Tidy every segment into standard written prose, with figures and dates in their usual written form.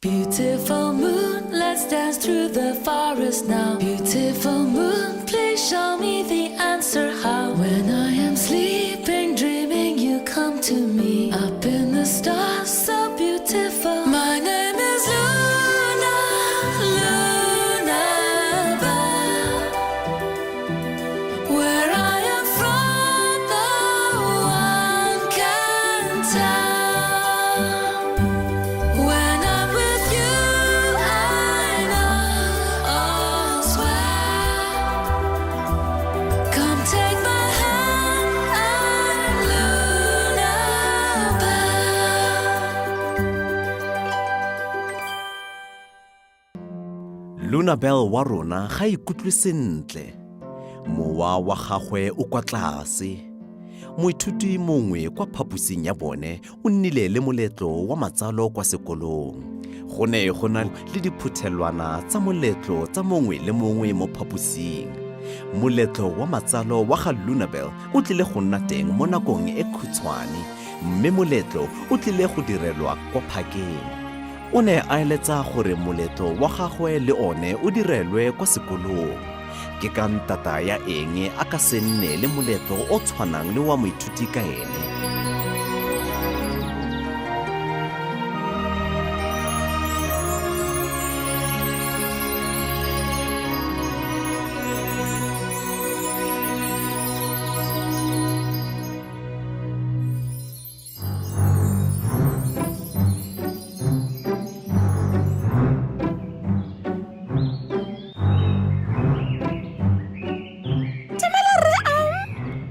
Beautiful moon, let's dance through the forest now. Beautiful moon, please show me the answer how. When I am sleeping, dreaming, you come to me. Up in the stars, so beautiful. My name is Luna, Lunabelle. Where I am from, no one can tell. When I'm with you, I know all's well. Come take my hand, I'm Lunabelle. Lunabelle wa rona ga ikutlwe sentle. Mowa wa gagwe o kwa tlase. Moithuti mongwe kwa phaposing ya bone o nnile le moletlo wa matsalo kwa sekolong. Go ne go na le diphuthelwana tsa moletlo tsa mongwe le mongwe mo phaposing. Moletlo wa matsalo wa ga Lunabelle o tlile go nna teng mo nakong e khutshwane, mme moletlo o tlile go direlwa kwa phakeng. O ne a eletsa gore moletlo wa gagwe le one o direlwe kwa sekolong. Ke ka ntata ya eng a ka se nne le moletlo o tshwanang le wa moithuti ka ene.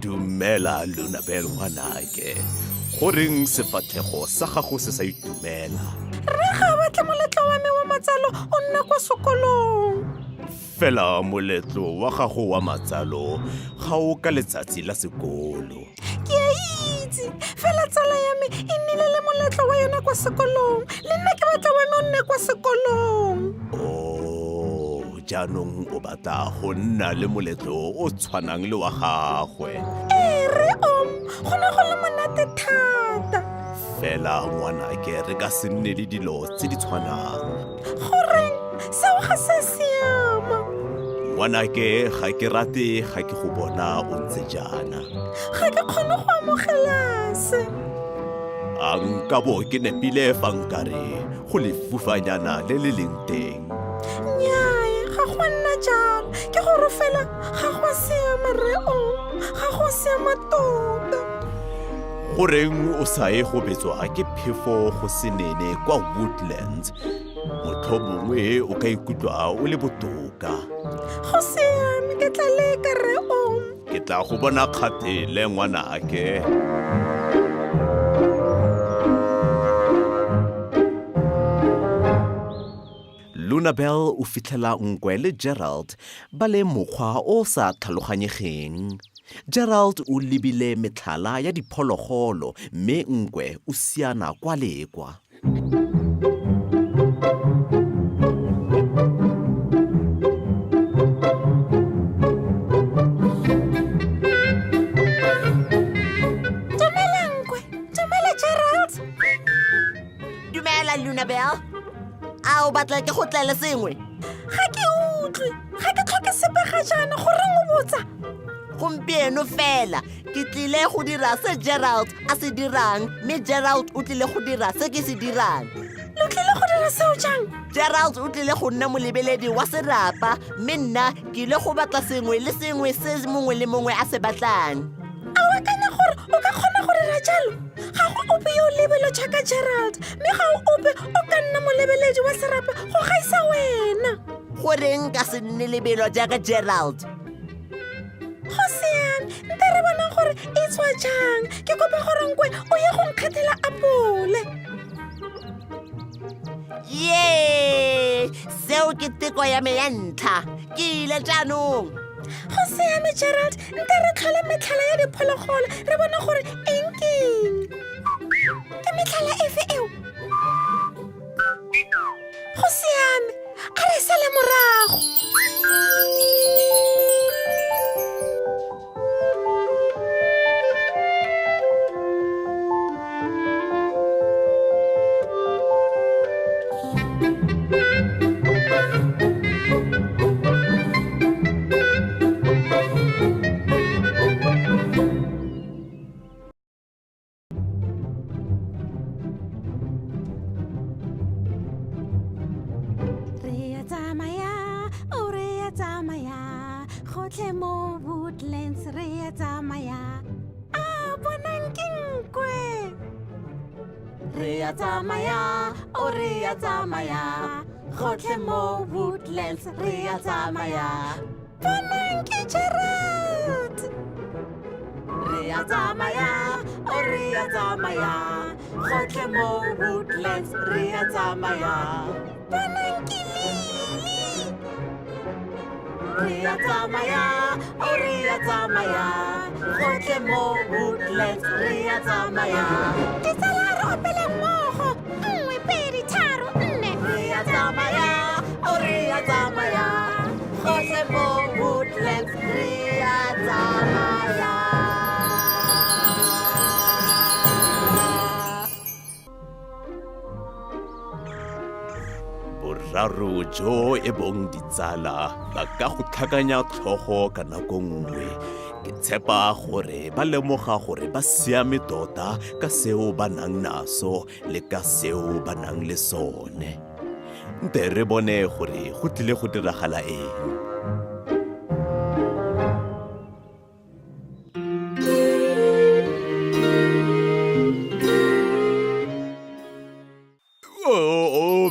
Dumela Lunabelle ngwanake. Goreng sefatlhego sa gago se sa itumela? Re ga batla moletlo wa me wa matsalo o nna kwa sekolong. Fela moletlo wa gago wa matsalo ga o ka letsatsi la sekolo. Ke a itse, fela tsala ya me e nnile le moletlo wa yona kwa sekolong. Le nna ke batla wa me o nne kwa sekolong. Jaanong o batla go nna le moletlo o tshwanang le wa gagwe. Re go ne go le monate thata. Fela ngwanake re ka se nne le dilo tse di tshwanang. Goreng seo ga se siama. Ngwanake ga ke rate ga ke go bona o ntse jaana. Ga ke kgone go amogela se. A nka bo ke nepile fa nkare go lefufanyana le le leng teng. Nnyaa, ga go nna jalo. Ke gore fela ga go siama re o. Ga go siama tota. Goreng o sa ye go betswa ke phefo go senene kwa Woodlands? Motlhomongwe o ka ikutlwa o le botoka. Go siame, ke tla leka re o. Ke tla go bona kgatele ngwanake. Lunabelle o fitlhela Nkwe le Gerald ba le mokgwa o sa tlhaloganyegeng. Gerald o lebile metlhala ya diphologolo mme Nkwe o siana kwa le kwa. Dumela Nkwe, dumela Gerald. Dumela Lunabelle. A o batla ke go tlele sengwe? Ga ke utlwe, ga ke tlhoke sepe ga jaana goreng o botsa. Gompieno fela ke tlile go dira se Gerald a se dirang, mme Gerald o tlile go dira se ke se dirang. Lo tlile go dira seo jang? Gerald o tlile go nna molebeledi wa serapa, mme nna ke ile go batla sengwe le sengwe se mongwe le mongwe a se batlang. A o akanya gore o ka kgona go dira jalo? Ga go ope yo lebelo jaaka Gerald, mme ga o ope o ka nna molebeledi wa serapa go gaisa wena. Goreng ka se nne lebelo jaaka Gerald? Go siame, nte re bonang gore e tswa jang. Ke kopa gore Nkwe o ye go nkgethela apole. Yee! Seo ke teko ya me ya ntlha. Ke ile jaanong. Go siame Gerald, nte re tlhola metlhala ya diphologolo re bona gore eng keng. Ke metlhala efe eo? Go siame, a re sale morago. gotlhe mo Woodlands re ya tsamaya a bonang ke nkwe re ya tsamaya o re ya tsamaya gotlhe mo Woodlands re ya tsamaya bonang ke Gerald re ya tsamaya o re ya tsamaya gotlhe mo Woodlands re ya tsamaya bonang ke Lily re ya tsamaya o re ya tsamaya gotlhe mo Woodlands re ya tsamaya ditsala re opele mmogo 1 2 3 4 re ya tsamaya o re ya tsamaya gotlhe mo Woodlands re ya tsamaya boraro jo e bong ditsala ba ka go tlhakanya tlhogo ka nako nngwe ke tshepa gore ba lemoga gore ba siame tota ka seo ba nang naso le ka seo ba nang le sone nte re bone gore go tlile go diragala eng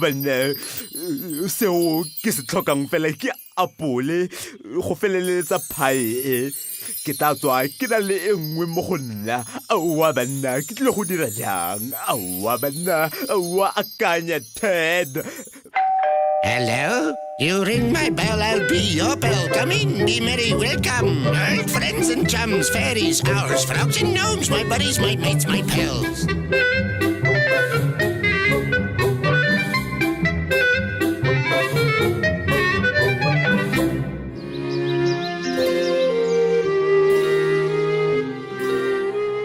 banna seo ke se tlhokang fela ke apole go feleletsa pie ke tla tswa ke na le e nngwe mo go nna aowa banna ke tlile go dira jang aowa banna aowa akanya Ted Hello? You ring my bell, I'll be your bell. Come in, be merry, welcome. Old friends and chums, fairies, owls, frogs and gnomes, my buddies, my mates, my pals.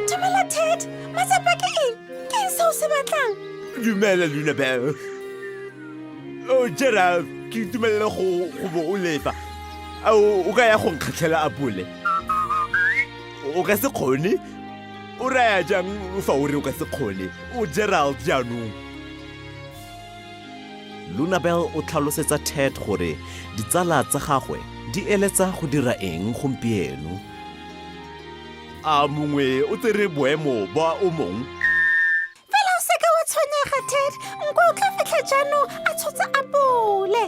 Dumela Ted, matsapa ke eng? Ke eng seo se batlang? dumela Lunabelle o Gerald ke itumelela go bo o lefa o ka ya go nkgatlhela apole o ka se kgone o raya jang fa o re o ka se kgone o Gerald jaanong Lunabelle o tlhalosetsa Ted gore ditsala tsa gagwe di eletsa go dira eng gompieno a mongwe o tsere boemo ba o mongwe Fela o seka wa tshwenyega Ted, nko o tla fitlha jaanong a tshotse apole.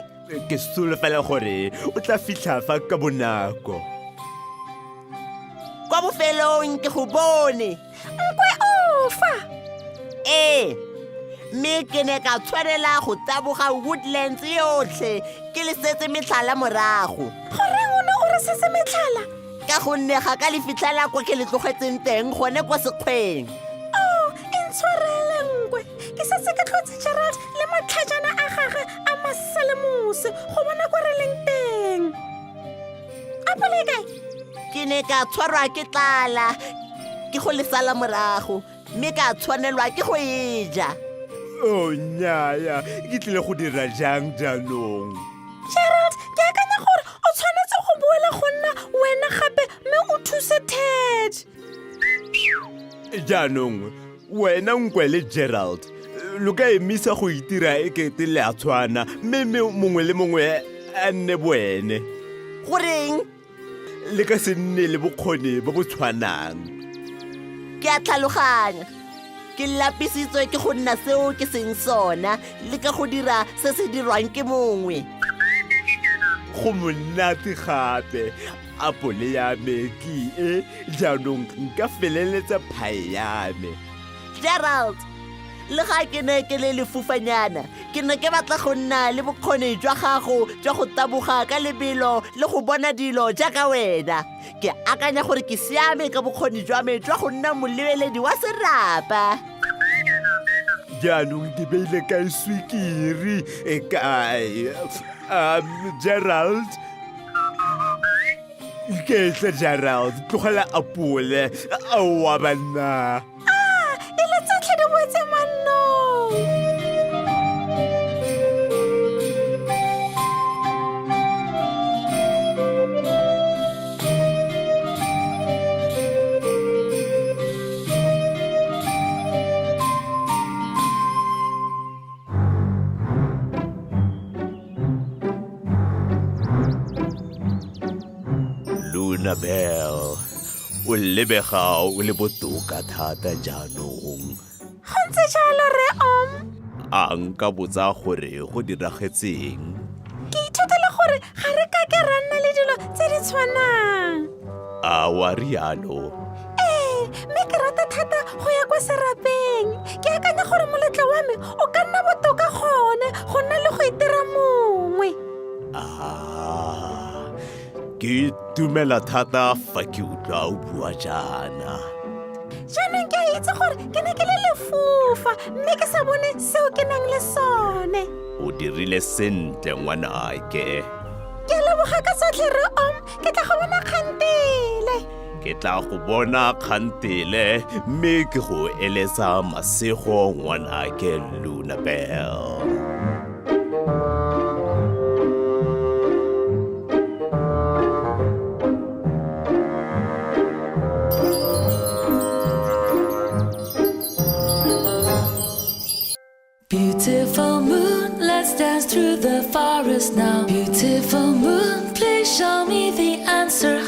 ke solofela gore o tla fitlha fa ka bonako kwa bofelong ke go bone Nkwe ofa. mme ke ne ka tshwanela go taboga Woodlands yotlhe ke le setse metlhala morago Goreng o ne o re sese metlhala? ka gonne ga ka le fitlhela kwa ke le tlogetseng teng gone kwa sekgweng Oh, intshwarele nkwe. Ke setse ke tlhotse Gerald le matlhajana a gagwe a masalemose go bona kwa re leng teng. Apole e kae? ke ne ka tshwarwa ke tlala ke go le sala morago mme ka tshwanelwa ke go e ja o nnyaya ke tlile go dira jang jaanong Gerald, ke akanya gore o tshwanetse go boela go nna wena gape mme o thuse Ted. jaanong wena nkwe le Gerald lo ka emisa go itira e kete le a tshwana mme mongwe le mongwe a nne boene goreng le ka se nne le bokgoni bo bo tshwanang ke a tlhaloganya ke lapisitswe ke go nna seo ke seng sona le ka go dira se se dirwang ke mongwe go monate gape apole ya me ke e jaanong nka feleletsa phae ya me Gerald le ga ke ne ke le lefufanyana ke ne ke batla go nna le bokgoni jwa gago jwa go taboga ka lebelo le go bona dilo jaaka wena ke akanya gore ke siame ka bokgoni jwa me jwa go nna molebeledi wa serapa jaanong ke beile kae swikiri e kae Gerald iketle Gerald tlogela apole aowa banna E le tsotlhe di boetse mannong. Lunabelle, o lebega o le botoka thata jaanong. Go ntse jalo Rre Om. A nka botsa gore go diragetseng? Ke ithutile gore ga re ka ke ra nna le dilo tse di tshwanang. A wa rialo? Mme ke rata thata go ya kwa serapeng. Ke akanya gore moletlo wa me o ka nna botoka gone go nna le go itira mongwe. Ke tumela thata fa ke utlwa o bua jaana. Jaanong ke a itse gore ke ne ke le lefufa mme ke sa bone seo ke nang le sone. O dirile sentle ngwanake. Ke leboga ka tsotlhe Rre Om. Ke tla go bona kgantele. Ke tla go bona kgantele mme ke go eletsa masego ngwanake Lunabelle. Beautiful moon, let's dance through the forest now. Beautiful moon, please show me the answer.